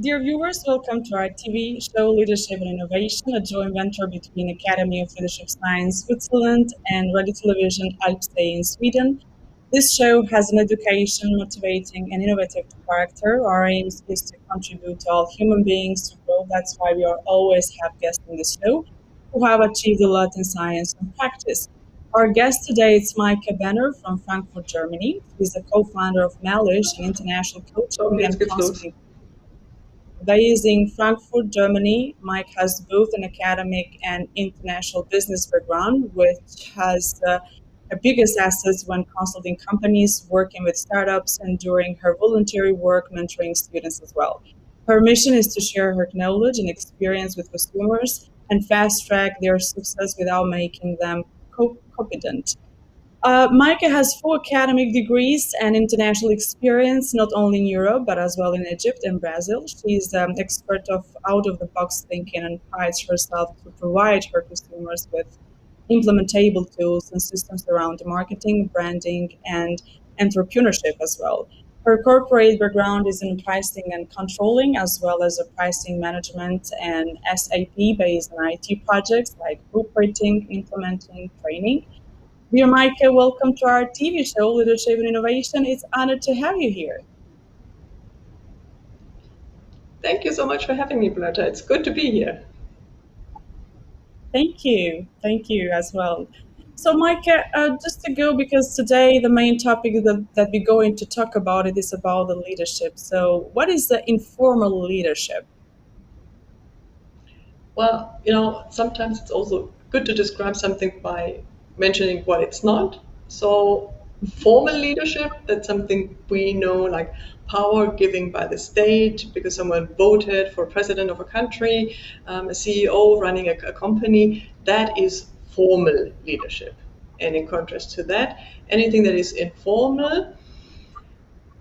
Dear viewers, welcome to our TV show Leadership and Innovation, a joint venture between Academy of Leadership Science Switzerland and Radio Television Alpstay in Sweden. This show has an education, motivating, and innovative character. Our aim is to contribute to all human beings to grow. That's why we are always have guests in the show who have achieved a lot in science and practice. Our guest today is Maike Benner from Frankfurt, Germany. She's the co-founder of Malish, an international So, coaching jetzt and geht's los. consulting. Based in Frankfurt, Germany, Mike has both an academic and international business background, which has her biggest assets when consulting companies, working with startups, and during her voluntary work, mentoring students as well. Her mission is to share her knowledge and experience with consumers and fast track their success without making them competent. Micah has full academic degrees and international experience, not only in Europe, but as well in Egypt and Brazil. She's an expert of out-of-the-box thinking and prides herself to provide her consumers with implementable tools and systems around marketing, branding, and entrepreneurship as well. Her corporate background is in pricing and controlling, as well as a pricing management and SAP-based on IT projects like blueprinting, implementing, training. Dear Micah, welcome to our TV show, Leadership and Innovation. It's honored to have you here. Thank you so much for having me, Blanca. It's good to be here. Thank you. Thank you as well. So, Micah, just to go, because today the main topic that we're going to talk about it is about the leadership. So, what is the informal leadership? Well, sometimes it's also good to describe something by mentioning what it's not. So, formal leadership, that's something we know like power giving by the state because someone voted for president of a country, a CEO running a company. That is formal leadership. And in contrast to that, anything that is informal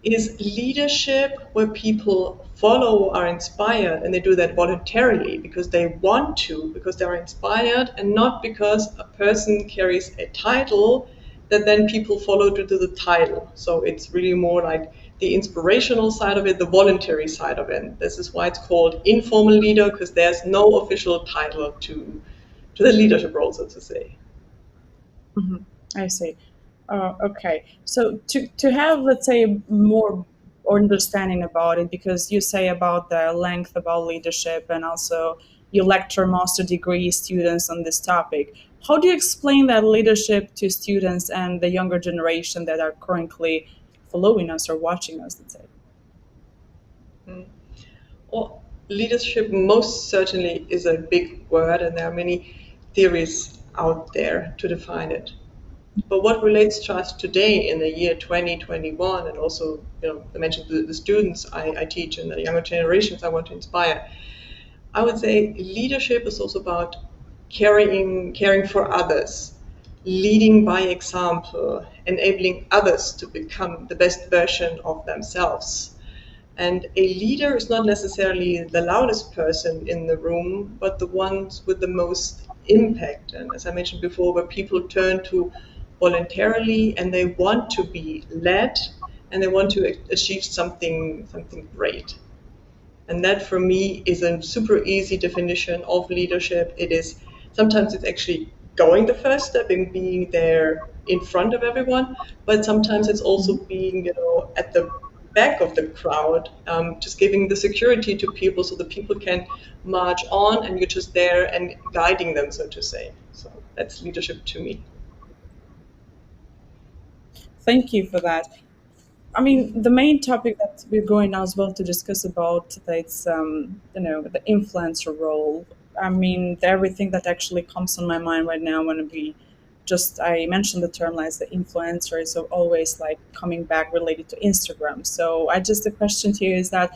is leadership where people follow, are inspired, and they do that voluntarily because they want to, because they're inspired, and not because a person carries a title that then people follow to do the title. So it's really more like the inspirational side of it, the voluntary side of it. This is why it's called informal leader, because there's no official title to the leadership role, so to say. Mm-hmm. I see. Okay. So to have, let's say, more understanding about it, because you say about the length about leadership and also you lecture master degree students on this topic. How do you explain that leadership to students and the younger generation that are currently following us or watching us, let's say? Well, leadership most certainly is a big word, and there are many theories out there to define it. But what relates to us today in the year 2021, and also, I mentioned the students I teach and the younger generations I want to inspire, I would say leadership is also about caring for others, leading by example, enabling others to become the best version of themselves. And a leader is not necessarily the loudest person in the room, but the ones with the most impact. And as I mentioned before, where people turn to voluntarily and they want to be led and they want to achieve something great. And that for me is a super easy definition of leadership. It is sometimes it's actually going the first step in being there in front of everyone, but sometimes it's also being, at the back of the crowd, just giving the security to people so that people can march on and you're just there and guiding them, so to say. So that's leadership to me. Thank you for that. I mean, the main topic that we're going now as well to discuss about today, it's the influencer role. I mean, everything that actually comes on my mind right now when we just I mentioned the term like the influencer is always like coming back related to Instagram. So I just the question to you is that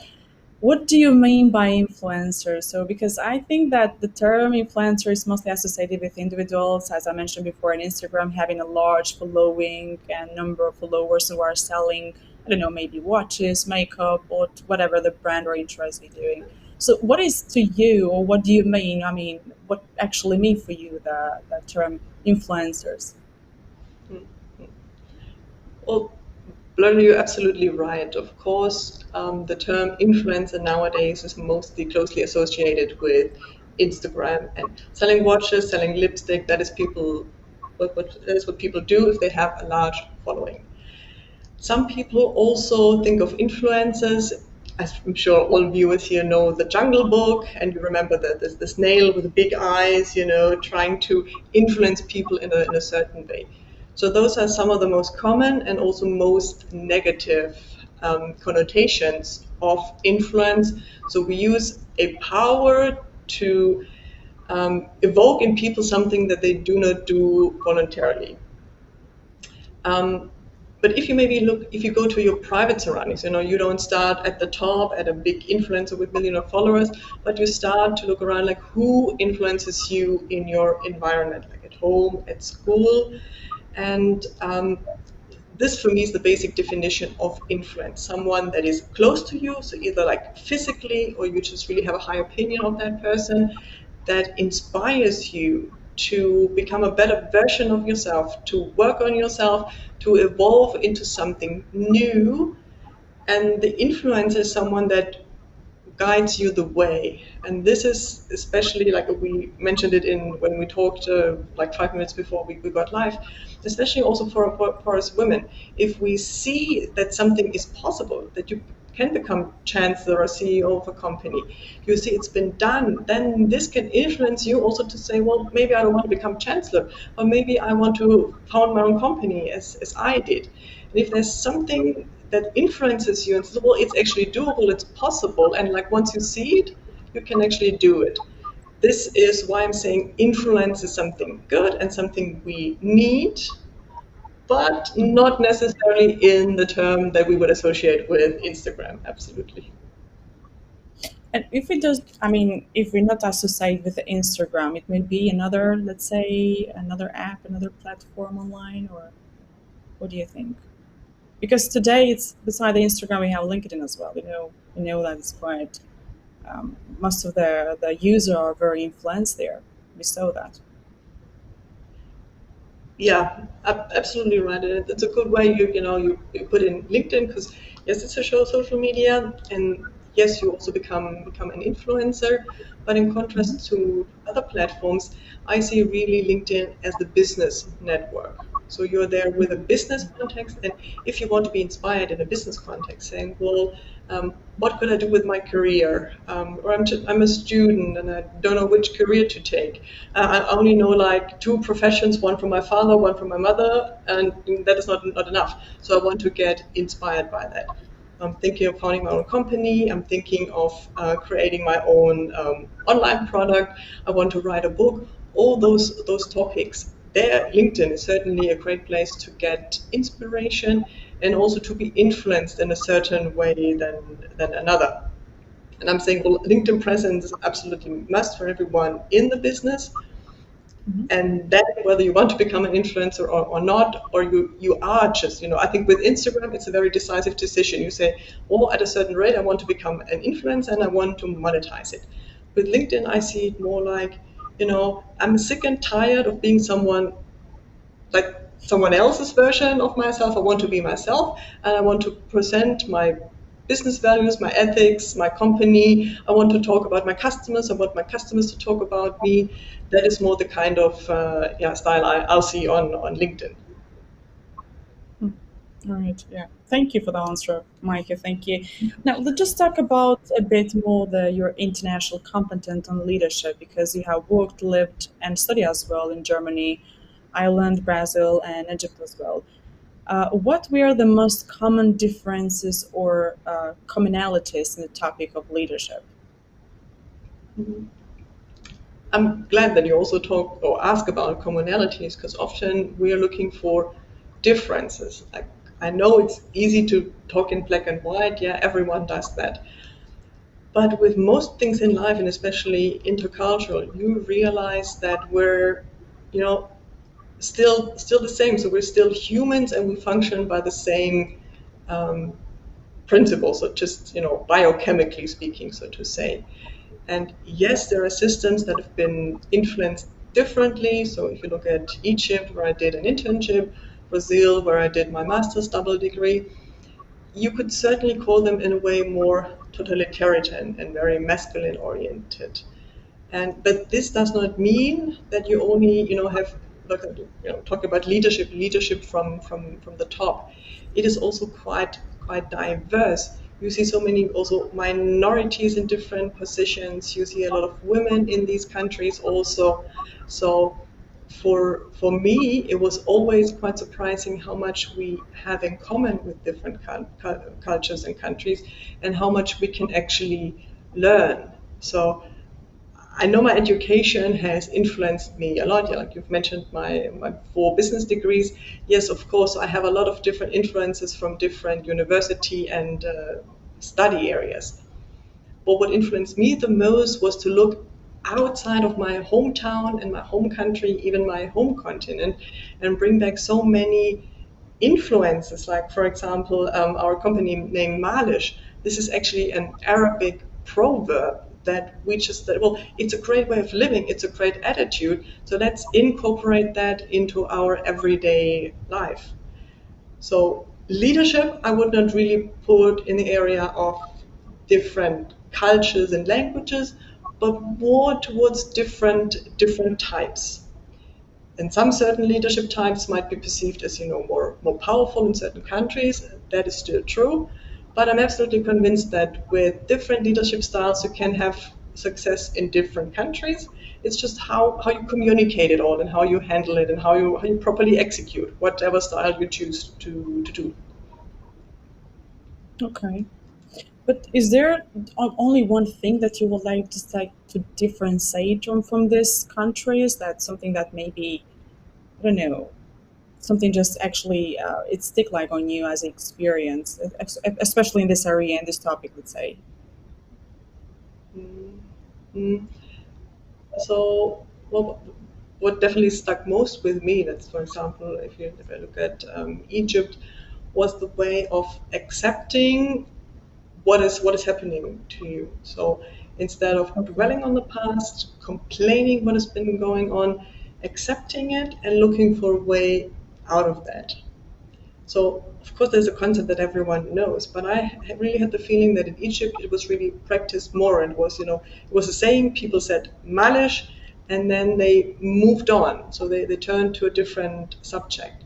what do you mean by influencer? So, because I think that the term influencer is mostly associated with individuals, as I mentioned before, on Instagram having a large following and number of followers who are selling, I don't know, maybe watches, makeup, or whatever the brand or interest they're doing. So, what is to you, or what do you mean? I mean, what actually mean for you the term influencers? Well, Blurry, you're absolutely right. Of course, the term influencer nowadays is mostly closely associated with Instagram and selling watches, selling lipstick. That is that is what people do if they have a large following. Some people also think of influencers, as I'm sure all viewers here know the Jungle Book, and you remember that there's this snail with the big eyes, trying to influence people in a certain way. So those are some of the most common and also most negative connotations of influence. So we use a power to evoke in people something that they do not do voluntarily. Um, but if you go to your private surroundings, you don't start at the top at a big influencer with millions of followers, but you start to look around like who influences you in your environment, like at home, at school. And this for me is the basic definition of influence. Someone that is close to you, so either like physically or you just really have a high opinion of that person, that inspires you to become a better version of yourself, to work on yourself, to evolve into something new. And the influencer is someone that guides you the way. And this is especially like we mentioned it in when we talked like 5 minutes before we got live, especially also for us women. If we see that something is possible, that you can become chancellor or CEO of a company, you see it's been done, then this can influence you also to say, well, maybe I don't want to become chancellor, or maybe I want to found my own company as I did. And if there's something that influences you and says, well, it's actually doable, it's possible, and like once you see it, you can actually do it. This is why I'm saying influence is something good and something we need, but not necessarily in the term that we would associate with Instagram. Absolutely. And if we just, I mean, if we not associate with Instagram, it may be another, let's say, another app, another platform online, or what do you think? Because today it's beside the Instagram, we have LinkedIn as well. We know that it's quite most of the user are very influenced there. We saw that. Yeah, absolutely right. And it's a good way you put in LinkedIn because yes, it's a social media, and yes, you also become an influencer. But in Mhm. contrast to other platforms, I see really LinkedIn as the business network. So you're there with a business context, and if you want to be inspired in a business context, saying, well, what could I do with my career? Or I'm a student and I don't know which career to take. I only know like two professions, one from my father, one from my mother, and that is not enough. So I want to get inspired by that. I'm thinking of founding my own company. I'm thinking of creating my own online product. I want to write a book. All those topics. There, LinkedIn is certainly a great place to get inspiration and also to be influenced in a certain way than another. And I'm saying, well, LinkedIn presence is absolutely must for everyone in the business. Mhm. And then whether you want to become an influencer or not, or you are just, I think with Instagram, it's a very decisive decision. You say, oh, at a certain rate, I want to become an influencer and I want to monetize it. With LinkedIn, I see it more like, I'm sick and tired of being like someone else's version of myself. I want to be myself and I want to present my business values, my ethics, my company. I want to talk about my customers. I want my customers to talk about me. That is more the kind of style I'll see on LinkedIn. Mm. All right. Yeah. Thank you for the answer, Micah. Thank you. Now let's just talk about a bit more your international competent on leadership because you have worked, lived, and studied as well in Germany, Ireland, Brazil, and Egypt as well. What were the most common differences or commonalities in the topic of leadership? I'm glad that you also talk or ask about commonalities because often we are looking for differences. Like I know it's easy to talk in black and white. Yeah, everyone does that. But with most things in life, and especially intercultural, you realize that we're, you know, still the same. So we're still humans, and we function by the same um, principles, so just biochemically speaking, so to say. And yes, there are systems that have been influenced differently. So if you look at Egypt, where I did an internship, Brazil, where I did my master's double degree, you could certainly call them in a way more totalitarian and very masculine oriented. And but this does not mean that you only have talk about leadership from the top. It is also quite diverse. You see so many also minorities in different positions. You see a lot of women in these countries also. So for me, it was always quite surprising how much we have in common with different cultures and countries, and how much we can actually learn. So I know my education has influenced me a lot. Yeah, like you've mentioned, my 4 business degrees. Yes, of course, I have a lot of different influences from different university and study areas. But what influenced me the most was to look outside of my hometown and my home country, even my home continent, and bring back so many influences. Like, for example, our company name Malish. This is actually an Arabic proverb that we just said, well, it's a great way of living, it's a great attitude, so let's incorporate that into our everyday life. So leadership, I would not really put in the area of different cultures and languages, but more towards different types. And some certain leadership types might be perceived as more powerful in certain countries. That is still true, but I'm absolutely convinced that with different leadership styles, you can have success in different countries. It's just how you communicate it all and how you handle it and how you properly execute whatever style you choose to do. Okay. But is there only one thing that you would like to differentiate from this country? Is that something that maybe, I don't know, something just actually it stick like on you as experience, especially in this area and this topic, let's say? Mm. So, what definitely stuck most with me, that's for example, if I look at Egypt, was the way of accepting what is happening to you. So instead of Okay. dwelling on the past, complaining what has been going on, accepting it and looking for a way out of that. So of course there's a concept that everyone knows, but really had the feeling that in Egypt it was really practiced more, and it was a saying people said malish, and then they moved on. So they turned to a different subject.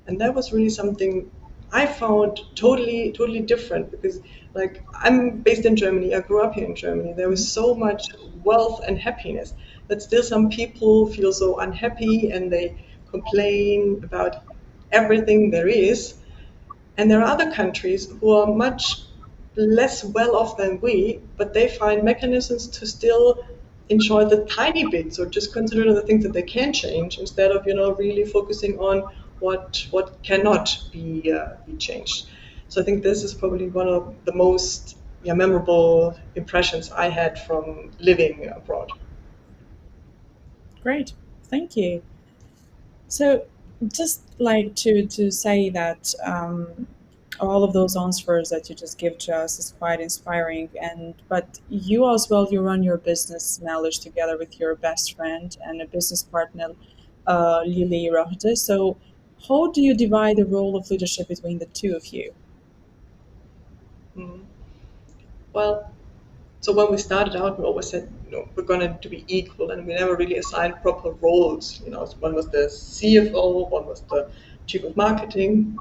And that was really something I found totally different, because like I'm based in Germany, I grew up here in Germany. There was so much wealth and happiness, but still some people feel so unhappy and they complain about everything there is. And there are other countries who are much less well off than we, but they find mechanisms to still enjoy the tiny bits, or just consider the things that they can change, instead of really focusing on what cannot be changed. So I think this is probably one of the most memorable impressions I had from living abroad. Great. Thank you. So, just like to say that all of those answers that you just give to us is quite inspiring. And but you as well, you run your business knowledge together with your best friend and a business partner, Lily Rohde. So, how do you divide the role of leadership between the two of you? Mm. Well, so when we started out, we always said, we're going to be equal, and we never really assigned proper roles. One was the CFO, one was the chief of marketing.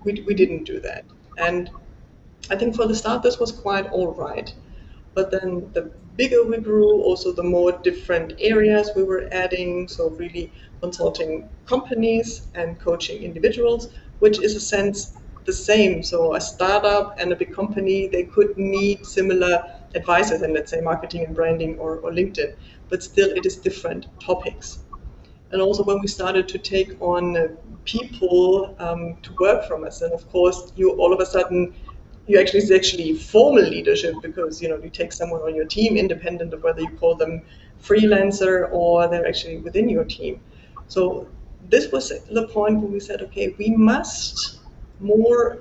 We didn't do that, and I think for the start this was quite all right. But then the bigger we grew, also the more different areas we were adding. So really consulting companies and coaching individuals, which is a sense the same. So a startup and a big company, they could need similar advices in, let's say, marketing and branding, or LinkedIn, but still it is different topics. And also when we started to take on people to work from us, and of course you all of a sudden it's actually formal leadership, because you take someone on your team independent of whether you call them freelancer or they're actually within your team. So this was the point where we said, okay, we must more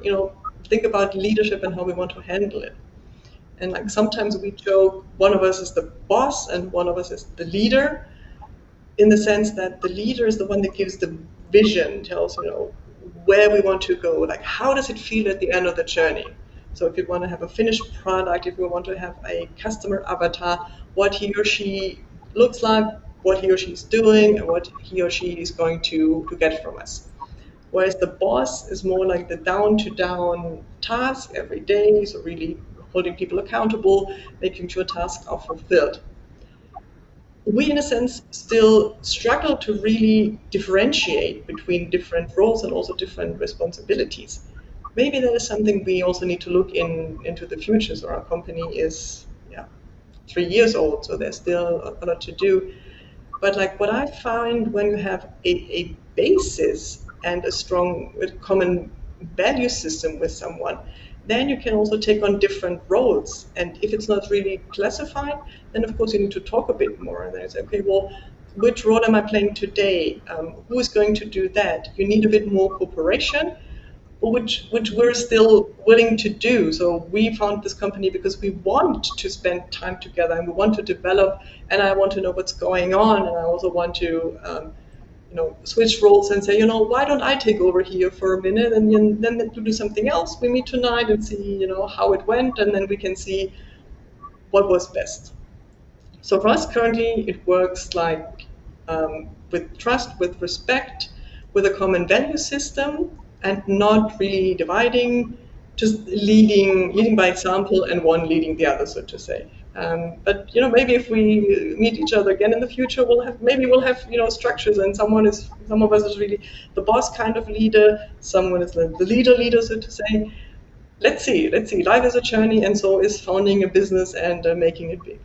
think about leadership and how we want to handle it. And like sometimes we joke, one of us is the boss and one of us is the leader, in the sense that the leader is the one that gives the vision, tells where we want to go. Like, how does it feel at the end of the journey? So if you want to have a finished product, if you want to have a customer avatar, what he or she looks like, what he or she is doing, and what he or she is going to get from us. Whereas the boss is more like the down-to-down task every day, so really holding people accountable, making sure tasks are fulfilled. We, in a sense, still struggle to really differentiate between different roles and also different responsibilities. Maybe that is something we also need to look into the future. So our company is 3 years old, so there's still a lot to do. But like what I find, when you have a basis and a strong common value system with someone, then you can also take on different roles. And if it's not really classified, then of course you need to talk a bit more. And then it's okay, well, which role am I playing today? Who is going to do that? You need a bit more cooperation, which we're still willing to do. So we found this company because we want to spend time together and we want to develop, and I want to know what's going on, and I also want to switch roles and say, why don't I take over here for a minute, and then to do something else. We meet tonight and see, how it went, and then we can see what was best. So for us currently, it works like with trust, with respect, with a common value system, and not really dividing, just leading by example, and one leading the other, so to say. But maybe if we meet each other again in the future, we'll have structures, and some of us is really the boss kind of leader, someone is the leader, so to say. Let's see. Life is a journey, and so is founding a business and making it big.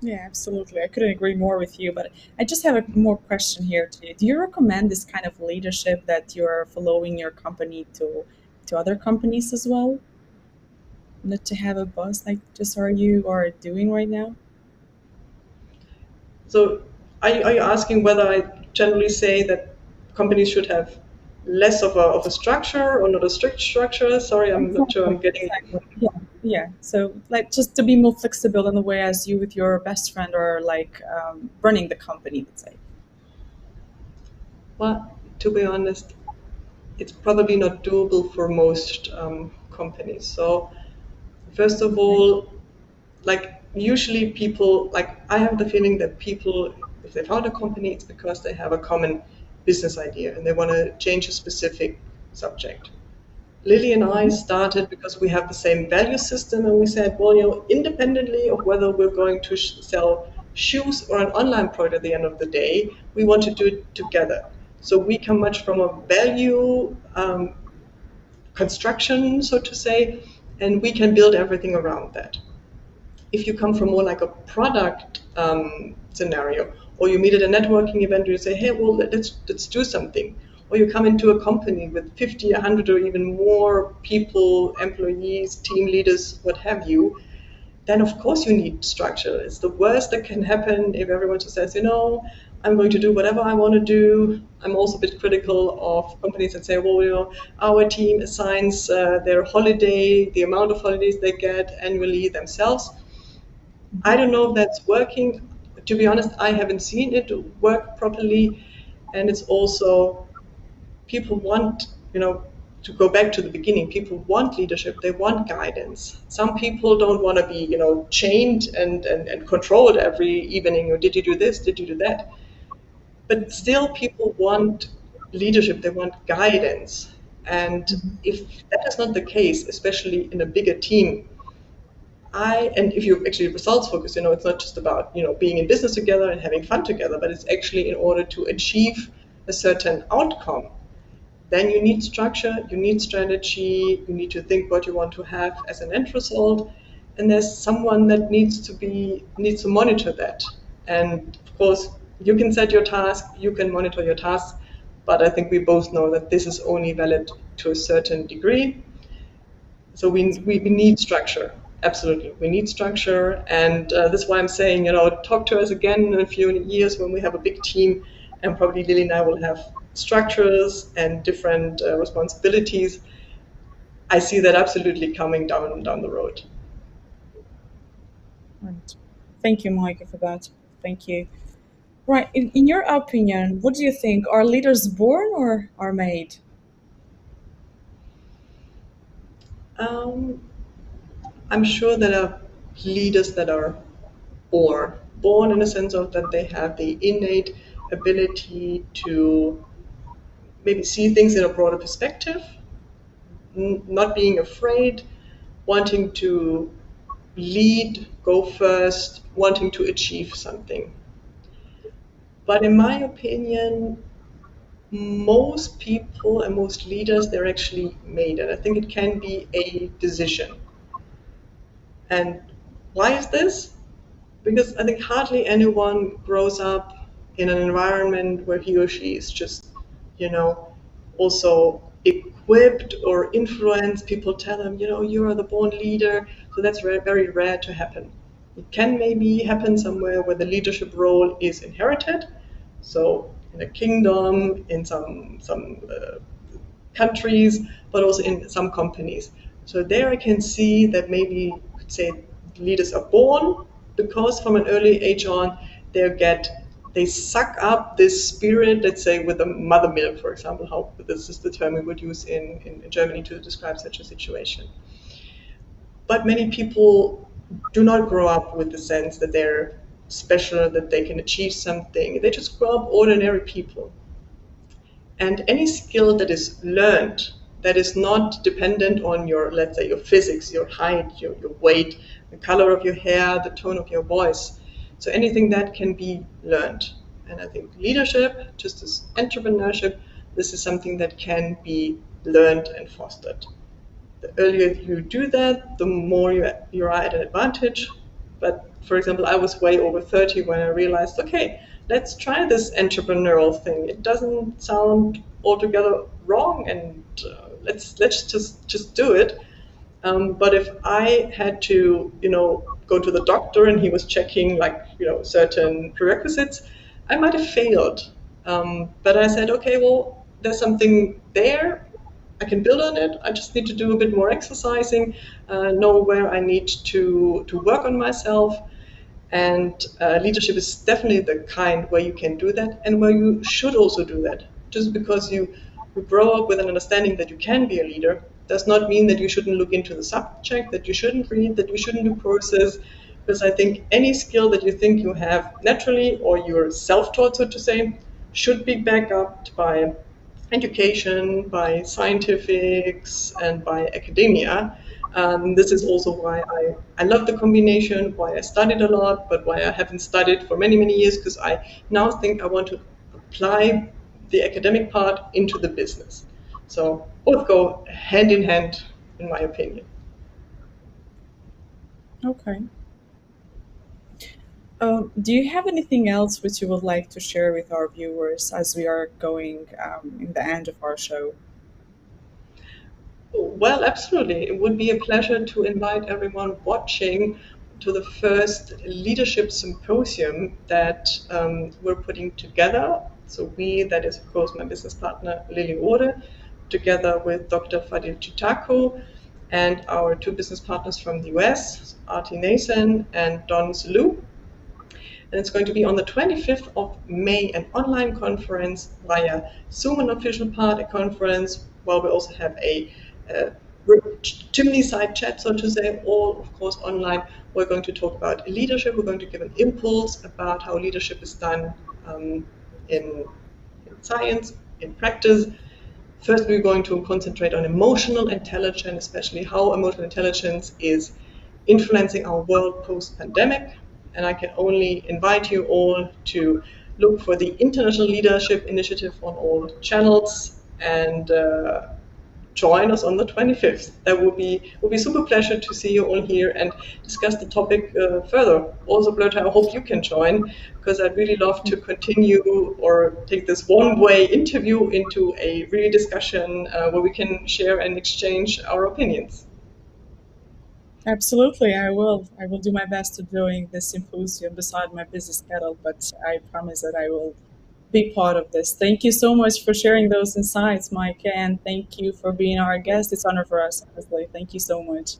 Yeah, absolutely. I couldn't agree more with you. But I just have a more question here to you. Do you recommend this kind of leadership that you're following your company to other companies as well? Not to have a boss like just are you are doing right now? So are you asking whether I generally say that companies should have less of a structure or not a strict structure? Sorry, I'm not sure I'm Exactly, getting. exactly. Yeah, yeah. So like just to be more flexible in the way as you with your best friend or like running the company, let's say. Well, to be honest, it's probably not doable for most companies. So first of Okay. all, like usually people, like I have the feeling that people, if they found a company, it's because they have a common business idea and they want to change a specific subject. Lily and I Mhm. started because we have the same value system, and we said, well, independently of whether we're going to sell shoes or an online product at the end of the day, we want to do it together. So we come much from a value construction, so to say, and we can build everything around that. If you come from more like a product scenario, or you meet at a networking event and you say, hey, well, let's do something, or you come into a company with 50, 100, or even more people, employees, team leaders, what have you, then of course you need structure. It's the worst that can happen if everyone just says, I'm going to do whatever I want to do. I'm also a bit critical of companies that say, well, our team assigns their holiday, the amount of holidays they get annually themselves. I don't know if that's working. To be honest, I haven't seen it work properly. And it's also, people want, to go back to the beginning, people want leadership, they want guidance. Some people don't want to be, chained and controlled every evening, or did you do this, did you do that? But still, people want leadership, they want guidance. And if that is not the case, especially in a bigger team, and if you're actually results focused, it's not just about, being in business together and having fun together, but it's actually in order to achieve a certain outcome. Then you need structure, you need strategy, you need to think what you want to have as an end result, and there's someone that needs to monitor that. And of course, you can set your task, you can monitor your tasks, but I think we both know that this is only valid to a certain degree. So we need structure. Absolutely, we need structure, and that's why I'm saying, talk to us again in a few years when we have a big team, and probably Lily and I will have structures and different responsibilities. I see that absolutely coming down the road. Right. Thank you, Mike, for that. Thank you. Right. In your opinion, what do you think? Are leaders born or are made? Um, I'm sure there are leaders that are born in the sense of that they have the innate ability to maybe see things in a broader perspective, not being afraid, wanting to lead, go first, wanting to achieve something. But in my opinion, most people and most leaders, they're actually made. And I think it can be a decision. And why is this? Because I think hardly anyone grows up in an environment where he or she is just, you know, also equipped or influenced. People tell them, you are the born leader. So that's very rare to happen. It can maybe happen somewhere where the leadership role is inherited. So in a kingdom, in some countries, but also in some companies. So there I can see that maybe you could say leaders are born because from an early age on they suck up this spirit, let's say with the mother milk, for example, how this is the term we would use in Germany to describe such a situation. But many people do not grow up with the sense that they're special, that they can achieve something. They just grow up ordinary people. And any skill that is learned, that is not dependent on your, let's say, your physics, your height, your weight, the color of your hair, the tone of your voice. So anything that can be learned. And I think leadership, just as entrepreneurship, this is something that can be learned and fostered. The earlier you do that, the more you're at an advantage. But for example, I was way over 30 when I realized, okay, let's try this entrepreneurial thing. It doesn't sound altogether wrong, and let's just do it. But if I had to, go to the doctor and he was checking like, certain prerequisites, I might have failed. But I said, okay, well, there's something there. I can build on it. I just need to do a bit more exercising, know where I need to work on myself. And leadership is definitely the kind where you can do that and where you should also do that. Just because you grow up with an understanding that you can be a leader does not mean that you shouldn't look into the subject, that you shouldn't read, that you shouldn't do courses. Because I think any skill that you think you have naturally or you're self taught, so to say, should be backed up by education, by scientifics, and by academia. This is also why I love the combination, why I studied a lot, but why I haven't studied for many, many years, because I now think I want to apply the academic part into the business. So both go hand in hand, in my opinion. Okay. Do you have anything else which you would like to share with our viewers as we are going in the end of our show? Well, absolutely. It would be a pleasure to invite everyone watching to the first leadership symposium that we're putting together. So we, that is of course my business partner Lily Ode, together with Dr. Fadil Chitako and our two business partners from the US, Artie Nathan and Don Salou. And it's going to be on the 25th of May, an online conference via Zoom, an official part, a conference, while we also have a chimney side chat, so to say, all of course online. We're going to talk about leadership. We're going to give an impulse about how leadership is done in science, in practice. First, we're going to concentrate on emotional intelligence, especially how emotional intelligence is influencing our world post-pandemic. And I can only invite you all to look for the International Leadership Initiative on all channels and join us on the 25th. That will be super pleasure to see you all here and discuss the topic further. Also, Berta, I hope you can join because I'd really love to continue or take this one-way interview into a real discussion where we can share and exchange our opinions. Absolutely, I will. I will do my best to join this symposium beside my busy schedule, but I promise that I will be part of this. Thank you so much for sharing those insights, Mike, and thank you for being our guest. It's an honor for us, honestly. Thank you so much.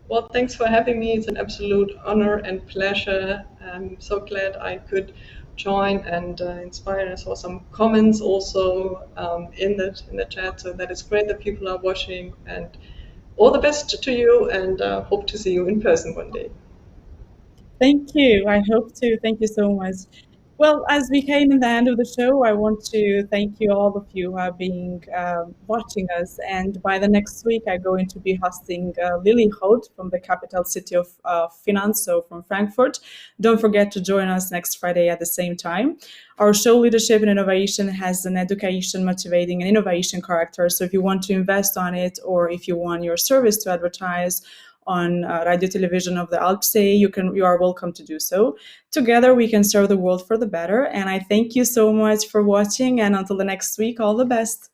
Well, thanks for having me. It's an absolute honor and pleasure. I'm so glad I could join and inspire. I saw some comments also in the chat, so that is great that people are watching. And all the best to you, and hope to see you in person one day. Thank you. I hope to. Thank you so much. Well, as we came in the end of the show, I want to thank you, all of you, who have been watching us. And by the next week, I'm going to be hosting Lily Holt from the capital city of finance, so from Frankfurt. Don't forget to join us next Friday at the same time. Our show, Leadership and Innovation, has an education, motivating, and innovation character. So if you want to invest on it, or if you want your service to advertise on Radio Television of the Alpsee, you are welcome to do so. Together we can serve the world for the better. And I thank you so much for watching, and until the next week, all the best.